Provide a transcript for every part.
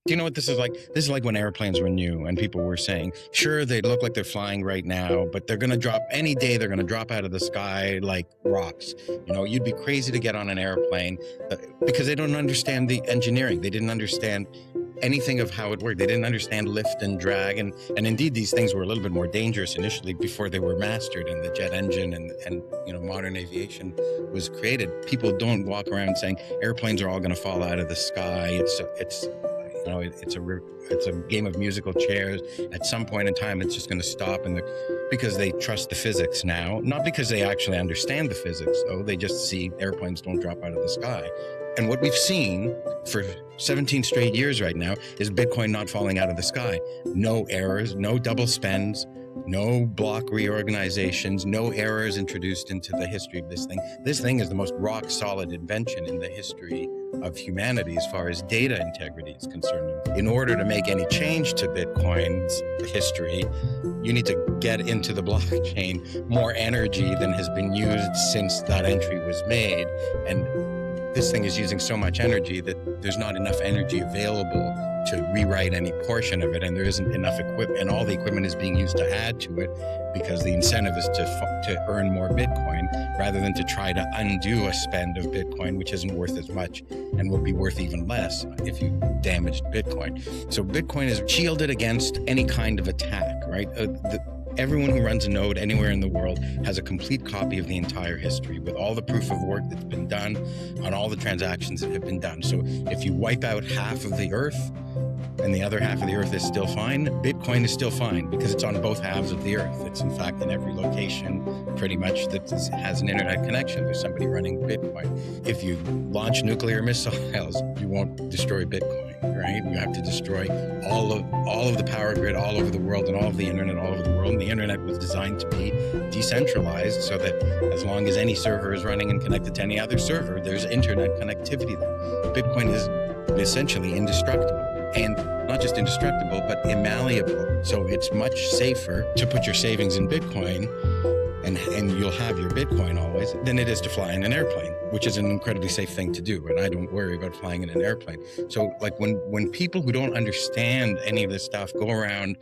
Do you know what this is like? This is like when airplanes were new and people were saying, sure, they look like they're flying right now, but they're going to drop any day, they're going to drop out of the sky like rocks. You'd be crazy to get on an airplane because they don't understand the engineering. They didn't understand anything of how it worked. They didn't understand lift and drag. And indeed, these things were a little bit more dangerous initially before they were mastered and the jet engine and modern aviation was created. People don't walk around saying airplanes are all going to fall out of the sky. It's a game of musical chairs. At some point in time, it's just going to stop, because they trust the physics now, not because they actually understand the physics. Though they just see airplanes don't drop out of the sky. And what we've seen for 17 straight years right now is Bitcoin not falling out of the sky. No errors, no double spends, no block reorganizations, no errors introduced into the history of this thing. This thing is the most rock solid invention in the history of humanity as far as data integrity is concerned. In order to make any change to Bitcoin's history, you need to get into the blockchain more energy than has been used since that entry was made. And this thing is using so much energy that there's not enough energy available to rewrite any portion of it, and there isn't enough equipment, and all the equipment is being used to add to it because the incentive is to earn more Bitcoin rather than to try to undo a spend of Bitcoin, which isn't worth as much and will be worth even less if you damaged Bitcoin. So Bitcoin is shielded against any kind of attack, right? Everyone who runs a node anywhere in the world has a complete copy of the entire history with all the proof of work that's been done on all the transactions that have been done. So if you wipe out half of the earth and the other half of the earth is still fine, Bitcoin is still fine because it's on both halves of the earth. It's in fact in every location pretty much that has an internet connection. There's somebody running Bitcoin. If you launch nuclear missiles, you won't destroy Bitcoin. Right? You have to destroy all of the power grid all over the world and all of the internet all over the world. And the internet was designed to be decentralized so that as long as any server is running and connected to any other server, there's internet connectivity there. Bitcoin is essentially indestructible. And not just indestructible, but immalleable. So it's much safer to put your savings in Bitcoin and you'll have your Bitcoin always than it is to fly in an airplane, which is an incredibly safe thing to do. And I don't worry about flying in an airplane. So like when people who don't understand any of this stuff go around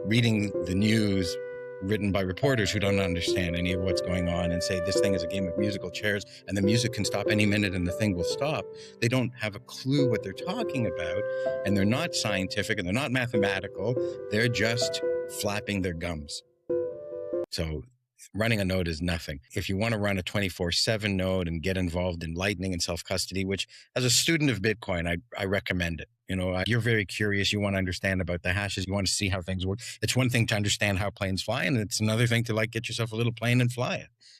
reading the news written by reporters who don't understand any of what's going on and say this thing is a game of musical chairs and the music can stop any minute and the thing will stop, they don't have a clue what they're talking about, and they're not scientific and they're not mathematical. They're just flapping their gums. So running a node is nothing. If you want to run a 24/7 node and get involved in Lightning and self-custody, which as a student of Bitcoin, I recommend it. You're very curious. You want to understand about the hashes. You want to see how things work. It's one thing to understand how planes fly, and it's another thing to get yourself a little plane and fly it.